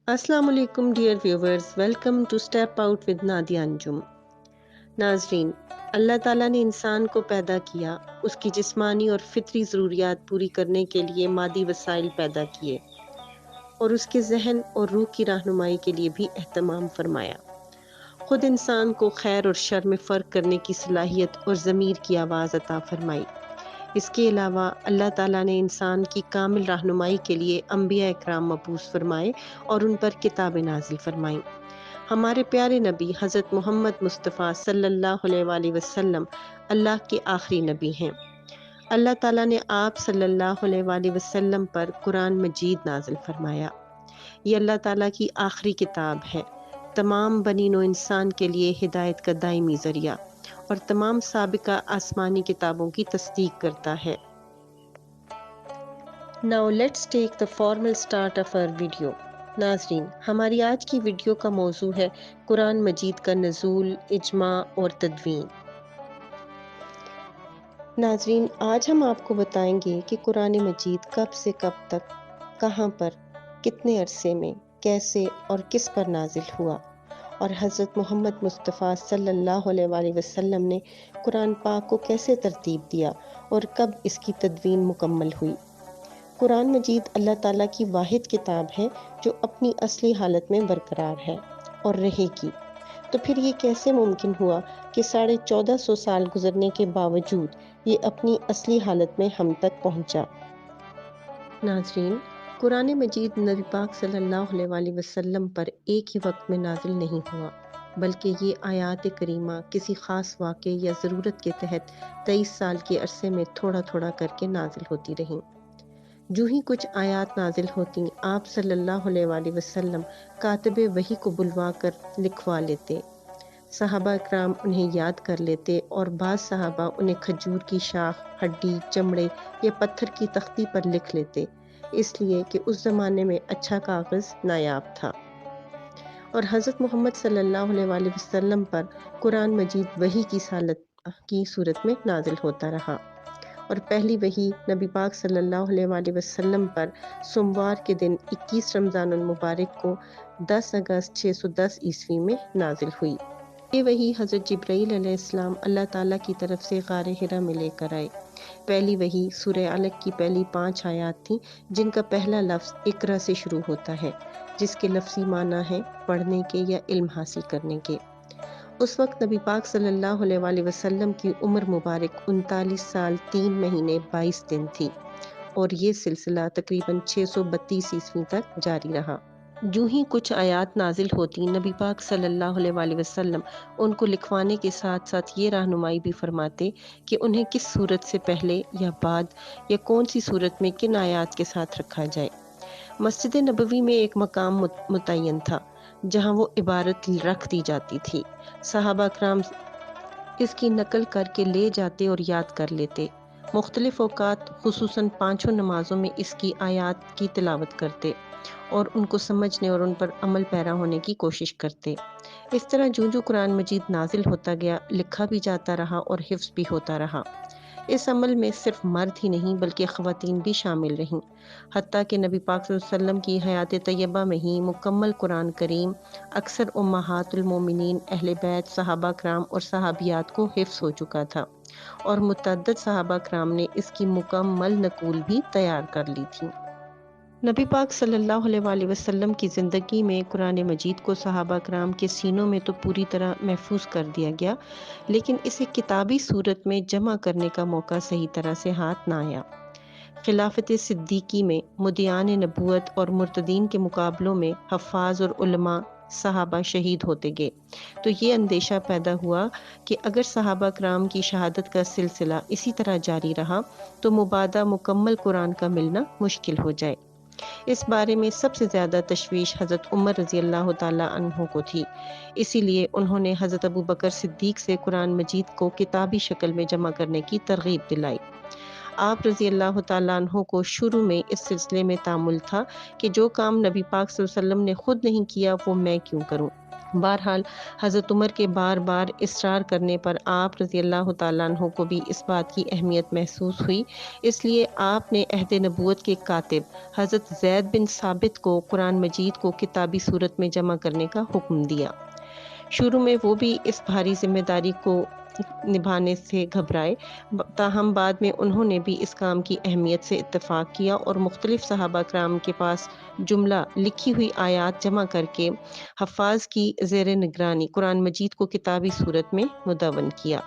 अस्सलाम वालेकुम dear viewers, welcome to Step Out with Nadia Anjum. नाजरीन, अल्लाह ताला ने इंसान को पैदा किया, उसकी जिस्मानी और फितरी ज़रूरियात पूरी करने के लिए मादी वसाइल पैदा किए और उसके जहन और रूह की रहनुमाई के लिए भी एहतमाम फरमाया। खुद इंसान को खैर और शर में फ़र्क करने की सलाहियत और ज़मीर की आवाज़ अता फरमाई। इसके अलावा अल्लाह ताला ने इंसान की कामिल रहनुमाई के लिए अम्बिया इकराम मबूस फरमाए और उन पर किताबें नाजिल फरमाईं। हमारे प्यारे नबी हज़रत मोहम्मद मुस्तफ़ा सल्लल्लाहु अलैहि वसल्लम अल्लाह के आखिरी नबी हैं। अल्लाह ताला ने आप सल्लल्लाहु अलैहि वसल्लम पर कुरान मजीद नाजिल फरमाया। ये अल्लाह ताला की आखिरी किताब है, तमाम बनी नो इंसान के लिए हिदायत का दायमी ज़रिया और तमाम साबिका आसमानी किताबों की तस्दीक करता है। Now let's take the formal start of our video. नाजरीन, हमारी आज की वीडियो का मौजू है कुरान मजीद का नज़ूल, इजमा और तदवीन। नाजरीन, आज हम आपको बताएंगे कि कुरान मजीद कब से कब तक, कहाँ पर, कितने अरसे में, कैसे और किस पर नाजिल हुआ और हज़रत मोहम्मद मुस्तफ़ा सल्लल्लाहु अलैहि वसल्लम ने कुरान पाक को कैसे तरतीब दिया और कब इसकी तदवीन मुकम्मल हुई। कुरान मजीद अल्लाह ताला की वाहिद किताब है जो अपनी असली हालत में बरकरार है और रहेगी। तो फिर ये कैसे मुमकिन हुआ कि 1450 साल गुजरने के बावजूद ये अपनी असली हालत में हम तक पहुंचा। नाजरीन, कुरान मजीद नबी पाक सल्लल्लाहु अलैहि वसल्लम पर एक ही वक्त में नाजिल नहीं हुआ, बल्कि ये आयात करीमा किसी ख़ास वाक़े या ज़रूरत के तहत 23 साल के अरसे में थोड़ा थोड़ा करके नाजिल होती रहीं। जो ही कुछ आयात नाजिल होती, आप सल्लल्लाहु अलैहि वसल्लम कातिबे वही को बुलवा कर लिखवा लेते। सहाबा इकराम उन्हें याद कर लेते और बाज़ सहाबा उन्हें खजूर की शाख, हड्डी, चमड़े या पत्थर की तख्ती पर लिख लेते, इसलिए कि उस ज़माने में अच्छा कागज़ नायाब था। और हज़रत मोहम्मद सल्लल्लाहु अलैहि वसल्लम पर कुरान मजीद वही की सूरत में नाजिल होता रहा और पहली वही नबी पाक सल्लल्लाहु अलैहि वसल्लम पर सोमवार के दिन 21 रमज़ानुल मुबारक को 10 अगस्त 610 ईस्वी में नाजिल हुई। ये वही हज़रत जिब्राईल अलैहिस्सलाम अल्लाह ताला की तरफ से गारे हिरा में लेकर आए। पहली वही सूरह अलक की पहली 5 आयात थी, जिनका पहला लफ्ज़ इकरा से शुरू होता है, जिसके लफ्ज़ी माना है पढ़ने के या इल्म हासिल करने के। उस वक्त नबी पाक सल्लल्लाहु अलैहि वसल्लम की उम्र मुबारक 39 साल 3 महीने 22 दिन थी और ये सिलसिला तकरीबन 632 ईस्वी तक जारी रहा। यूं ही कुछ आयात नाजिल होती, नबी पाक सल्लल्लाहु अलैहि वसल्लम उनको लिखवाने के साथ साथ ये रहनुमाई भी फरमाते कि उन्हें किस सूरत से पहले या बाद या कौन सी सूरत में किन आयात के साथ रखा जाए। मस्जिद नबवी में एक मकाम मुतय्यन था जहाँ वो इबारत रख दी जाती थी। सहाबा कराम इसकी नकल करके ले जाते और याद कर लेते। मुख्तलिफ औकात खुसूसन 5 नमाजों में इसकी आयात की तिलावत करते और उनको समझने और उन पर अमल पैरा होने की कोशिश करते। इस तरह जो कुरान मजीद नाजिल होता गया, लिखा भी जाता रहा और हिफ्ज़ भी होता रहा। इस अमल में सिर्फ मर्द ही नहीं बल्कि ख़वातीन भी शामिल रहीं। हत्ता कि नबी पाक सल्लल्लाहु अलैहि वसल्लम की हयात तैयबा में ही मुकम्मल कुरान करीम अक्सर उम्महातुल मोमिनीन, अहले बैत, सहाबा कराम और सहाबियात को हिफ्ज़ हो चुका था और मुतअद्दिद सहाबा कराम ने इसकी मुकम्मल नकूल भी तैयार कर ली थी। नबी पाक सल्लल्लाहु अलैहि वसल्लम की ज़िंदगी में कुरान मजीद को सहाबा कराम के सीनों में तो पूरी तरह महफूज कर दिया गया, लेकिन इसे किताबी सूरत में जमा करने का मौका सही तरह से हाथ ना आया। खिलाफत सिद्दीकी में मुदियान नबूवत और मुर्तदीन के मुकाबलों में हफ़ाज और उलमा सहाबा शहीद होते गए, तो ये अंदेशा पैदा हुआ कि अगर सहाबा कराम की शहादत का सिलसिला इसी तरह जारी रहा तो मुबादा मुकम्मल कुरान का मिलना मुश्किल हो जाए। इस बारे में सबसे ज़्यादा तशवीश हज़रत उमर रज़ी अल्लाह ताला अन्हो को थी, इसीलिए उन्होंने हज़रत अबू बकर सिद्दीक से कुरान मजीद को किताबी शक्ल में जमा करने की तरगीब दिलाई। आप रज़ी अल्लाह ताला अन्हो को शुरू में इस सिलसिले में तामुल था कि जो काम नबी पाक सल्लल्लाहु अलैहि वसल्लम ने खुद नहीं किया वो मैं क्यों करूं। بہرحال حضرت عمر کے بار بار اصرار کرنے پر آپ رضی اللہ تعالیٰ عنہ کو بھی اس بات کی اہمیت محسوس ہوئی، اس لیے آپ نے عہد نبوت کے کاتب حضرت زید بن ثابت کو قرآن مجید کو کتابی صورت میں جمع کرنے کا حکم دیا۔ شروع میں وہ بھی اس بھاری ذمہ داری کو نبھانے سے گھبرائے، تاہم بعد میں انہوں نے بھی اس کام کی اہمیت سے اتفاق کیا اور مختلف صحابہ کرام کے پاس جملہ لکھی ہوئی آیات جمع کر کے حفاظ کی زیر نگرانی قرآن مجید کو کتابی صورت میں مدون کیا۔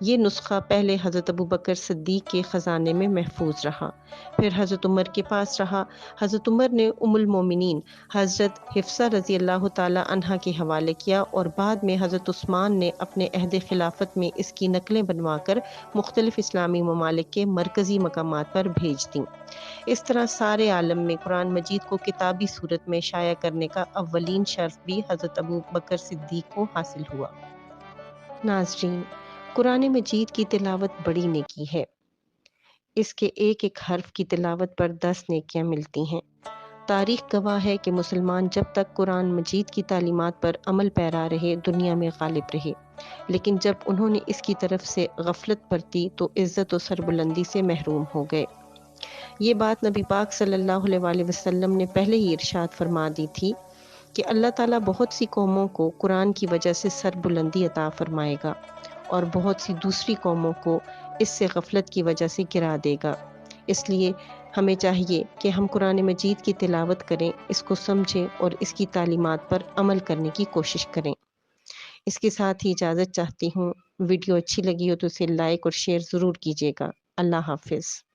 یہ نسخہ پہلے حضرت ابوبکر صدیق کے خزانے میں محفوظ رہا، پھر حضرت عمر کے پاس رہا۔ حضرت عمر نے ام المومنین حضرت حفصہ رضی اللہ تعالی عنہا کے حوالے کیا اور بعد میں حضرت عثمان نے اپنے عہد خلافت میں اس کی نقلیں بنوا کر مختلف اسلامی ممالک کے مرکزی مقامات پر بھیج دیں۔ اس طرح سارے عالم میں قرآن مجید کو کتابی صورت میں شائع کرنے کا اولین شرف بھی حضرت ابوبکر صدیق کو حاصل ہوا۔ ناظرین، قرآن مجید کی تلاوت بڑی نیکی ہے۔ اس کے ایک ایک حرف کی تلاوت پر 10 نیکیاں ملتی ہیں۔ تاریخ گواہ ہے کہ مسلمان جب تک قرآن مجید کی تعلیمات پر عمل پیرا رہے دنیا میں غالب رہے، لیکن جب انہوں نے اس کی طرف سے غفلت برتی تو عزت و سربلندی سے محروم ہو گئے۔ یہ بات نبی پاک صلی اللہ علیہ وآلہ وسلم نے پہلے ہی ارشاد فرما دی تھی کہ اللہ تعالیٰ بہت سی قوموں کو قرآن کی وجہ سے سربلندی عطا فرمائے گا اور بہت سی دوسری قوموں کو اس سے غفلت کی وجہ سے گرا دے گا۔ اس لیے ہمیں چاہیے کہ ہم قرآن مجید کی تلاوت کریں، اس کو سمجھیں اور اس کی تعلیمات پر عمل کرنے کی کوشش کریں۔ اس کے ساتھ ہی اجازت چاہتی ہوں۔ ویڈیو اچھی لگی ہو تو اسے لائک اور شیئر ضرور کیجیے گا۔ اللہ حافظ۔